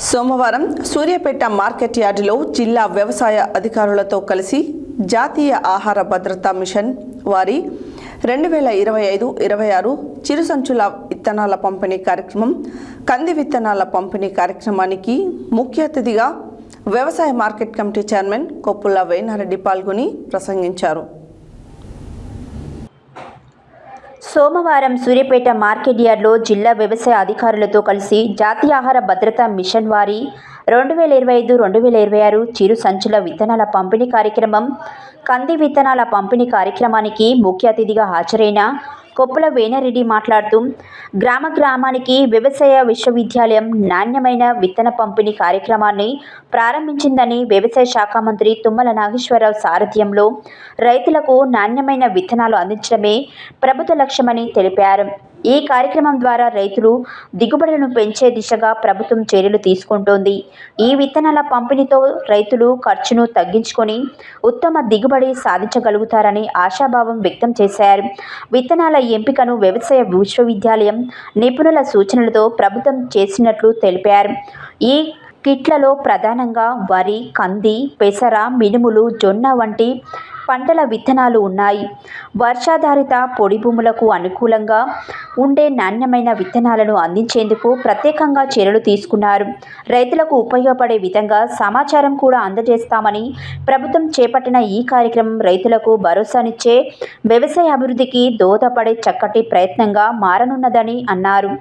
సోమవారం సూర్యాపేట మార్కెట్ యార్డులో జిల్లా వ్యవసాయ అధికారులతో కలిసి జాతీయ ఆహార భద్రతా మిషన్ వారి 2025-26 చిరు సంచుల విత్తనాల పంపిణీ కార్యక్రమం కంది విత్తనాల పంపిణీ కార్యక్రమానికి ముఖ్య అతిథిగా వ్యవసాయ market committee chairman Koppula Venareddy పాల్గొని ప్రసంగించారు. సోమవారం సూర్యాపేట మార్కెట్ యార్డ్లో జిల్లా వ్యవసాయ అధికారులతో కలిసి జాతీయ ఆహార భద్రతా మిషన్ వారి 2025-26 చిరు సంచుల విత్తనాల పంపిణీ కార్యక్రమం కంది విత్తనాల పంపిణీ కార్యక్రమానికి ముఖ్య అతిథిగా హాజరైన కొప్పుల వేనారెడ్డి మాట్లాడుతూ గ్రామానికి వ్యవసాయ విశ్వవిద్యాలయం నాణ్యమైన విత్తన పంపిణీ కార్యక్రమాన్ని ప్రారంభించిందని, వ్యవసాయ శాఖ మంత్రి తుమ్మల నాగేశ్వరరావు సారథ్యంలో రైతులకు నాణ్యమైన విత్తనాలు అందించడమే ప్రభుత్వ లక్ష్యమని తెలిపారు. ఈ కార్యక్రమం ద్వారా రైతులు దిగుబడులను పెంచే దిశగా ప్రభుత్వం చర్యలు తీసుకుంటోంది. ఈ విత్తనాల పంపిణీతో రైతులు ఖర్చును తగ్గించుకొని ఉత్తమ దిగుబడి సాధించగలుగుతారని ఆశాభావం వ్యక్తం చేశారు. విత్తనాల ఎంపికను వ్యవసాయ విశ్వవిద్యాలయం నిపుణుల సూచనలతో ప్రభుత్వం చేసినట్లు తెలిపారు. ఈ కిట్లలో ప్రధానంగా వరి, కంది, పెసర, మినుములు, జొన్న వంటి పంటల విత్తనాలు ఉన్నాయి. వర్షాధారిత పొడి భూములకు అనుకూలంగా ఉండే నాణ్యమైన విత్తనాలను అందించేందుకు ప్రత్యేకంగా చర్యలు తీసుకున్నారు. రైతులకు ఉపయోగపడే విధంగా సమాచారం కూడా అందజేస్తామని, ప్రభుత్వం చేపట్టిన ఈ కార్యక్రమం రైతులకు భరోసానిచ్చే వ్యవసాయ అభివృద్ధికి దోహదపడే చక్కటి ప్రయత్నంగా మారనున్నదని అన్నారు.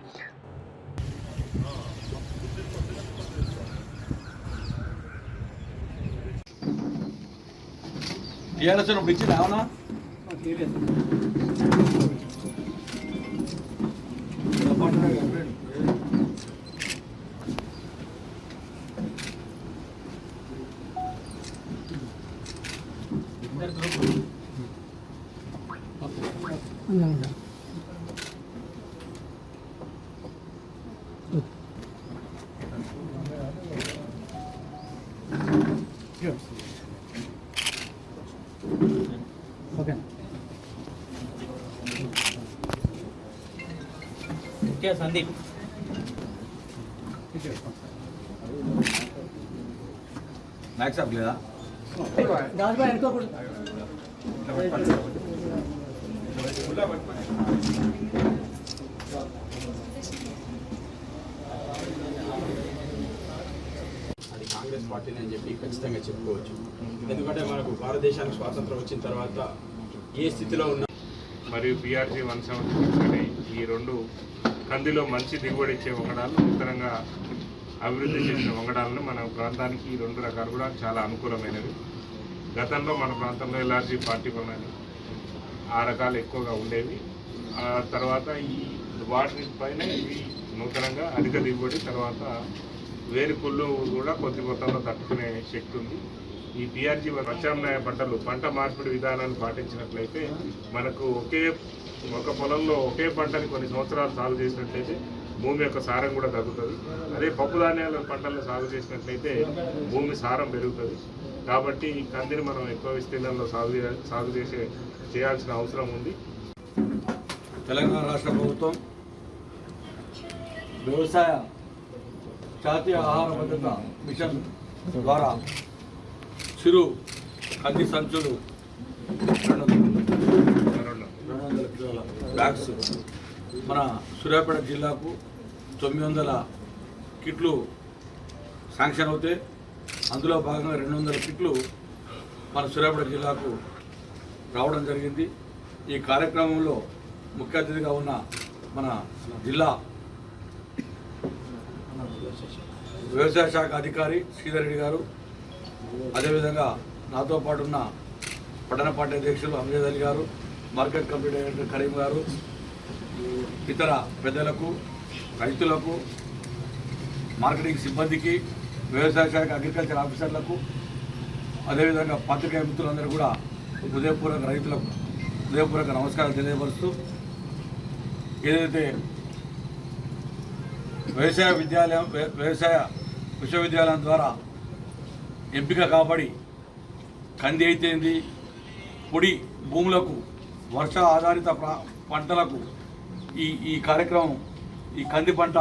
संदीप मैक्स आप लेगा दास भाई इनको అది కాంగ్రెస్ పార్టీని అని చెప్పి ఖచ్చితంగా చెప్పుకోవచ్చు. ఎందుకంటే మనకు భారతదేశానికి స్వాతంత్రం వచ్చిన తర్వాత ఏ స్థితిలో ఉన్న మరియు PRG 176 ఈ రెండు కందిలో మంచి దిగుబడి ఇచ్చే వంగడాలు, నూతనంగా అభివృద్ధి చేసిన వంగడాలను మన ప్రాంతానికి ఈ రెండు రకాలు కూడా చాలా అనుకూలమైనవి. గతంలో మన ప్రాంతంలో LRG 41 ఆ రకాలు ఎక్కువగా ఉండేవి. ఆ తర్వాత ఈ వాటిపైన ఇవి నూతనంగా అధిక దిగుబడి, తర్వాత వేరు పుల్లు కూడా కొద్ది మొత్తంలో తట్టుకునే శక్తి ఉంది. ఈ PRG ప్రత్యామ్నాయ పంటలు పంట మార్పిడి విధానాన్ని పాటించినట్లయితే మనకు ఒక పొలంలో ఒకే పంటని కొన్ని సంవత్సరాలు సాగు చేసినట్లయితే భూమి యొక్క సారం కూడా తగ్గుతుంది. అదే పప్పు ధాన్యాల పంటలను సాగు చేసినట్లయితే భూమి సారం పెరుగుతుంది. కాబట్టి కందిని మనం ఎక్కువ విస్తీర్ణంలో సాగు చేయాల్సిన అవసరం ఉంది. తెలంగాణ రాష్ట్ర ప్రభుత్వం వ్యవసాయ జాతీయ ఆహార భద్రత మిషన్ ద్వారా చిరు కంది సంచులు 200 కిలోల బ్యాగ్స్ మన సూర్యాపేట జిల్లాకు 900 కిట్లు శాంక్షన్ అవుతాయి. అందులో భాగంగా 200 కిట్లు మన సూర్యాపేట జిల్లాకు రావడం జరిగింది. ఈ కార్యక్రమంలో ముఖ్య అతిథిగా ఉన్న మన జిల్లా వ్యవసాయ శాఖ అధికారి శ్రీధర్ రెడ్డి గారు, అదేవిధంగా నాతో పాటు ఉన్న పట్టణ పార్టీ అధ్యక్షులు అమ్జద్ అలీ గారు, మార్కెట్ కమిటీ డైరెక్టర్ కరీం గారు, ఇతర పెద్దలకు, రైతులకు, మార్కెటింగ్ సిబ్బందికి, వ్యవసాయ శాఖ అగ్రికల్చర్ ఆఫీసర్లకు, అదేవిధంగా పత్రికా మిత్రులందరూ కూడా హృదయపూర్వక నమస్కారాలు తెలియపరుస్తూ, ఏదైతే వ్యవసాయ విశ్వవిద్యాలయం ద్వారా ఎంపిక కాబడి కంది అయితేంది, పొడి భూములకు, వర్ష ఆధారిత పంటలకు ఈ కార్యక్రమం, ఈ కంది పంట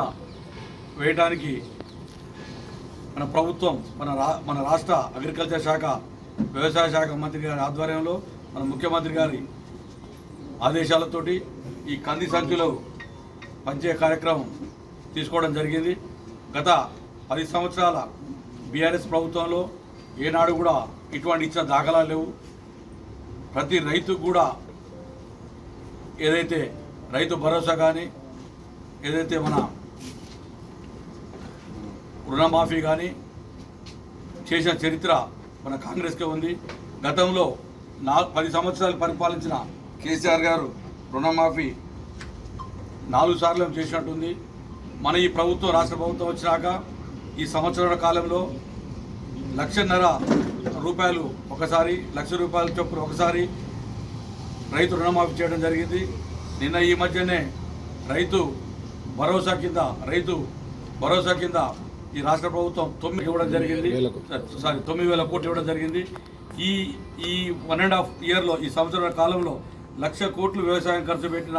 వేయడానికి మన ప్రభుత్వం మన రాష్ట్ర అగ్రికల్చర్ శాఖ వ్యవసాయ శాఖ మంత్రి గారి ఆధ్వర్యంలో మన ముఖ్యమంత్రి గారి ఆదేశాలతోటి ఈ కంది సంచులు పంచే కార్యక్రమం తీసుకోవడం జరిగింది. గత 10 సంవత్సరాల బీఆర్ఎస్ ప్రభుత్వంలో ఏనాడు కూడా ఇటువంటి ఇచ్చిన దాఖలాలు లేవు. ప్రతి రైతుకు కూడా ఏదైతే రైతు భరోసా కానీ ఏదైతే మన రుణమాఫీ కానీ చేసిన చరిత్ర మన కాంగ్రెస్కే ఉంది. గతంలో 10 సంవత్సరాలు పరిపాలించిన కేసీఆర్ గారు రుణమాఫీ 4 సార్లు చేసినట్టుంది. మన ఈ ప్రభుత్వం రాష్ట్ర ప్రభుత్వం వచ్చినాక ఈ సంవత్సరాల కాలంలో 1,50,000 రూపాయలు ఒకసారి, 1,00,000 రూపాయల చొప్పున ఒకసారి రైతు రుణమాఫీ చేయడం జరిగింది. నిన్న ఈ మధ్యనే రైతు భరోసా కింద ఈ రాష్ట్ర ప్రభుత్వం 9 ఇవ్వడం జరిగింది. 9,000 కోట్లు ఇవ్వడం జరిగింది. ఈ 1.5 ఇయర్లో, ఈ సంవత్సరాల కాలంలో 1,00,000 కోట్లు వ్యవసాయం ఖర్చు పెట్టిన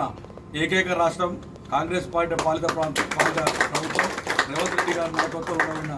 ఏకైక రాష్ట్రం కాంగ్రెస్ పార్టీ పాలిత ప్రభుత్వం రేవంత్ రెడ్డి గారి నాయకత్వంలో ఉన్న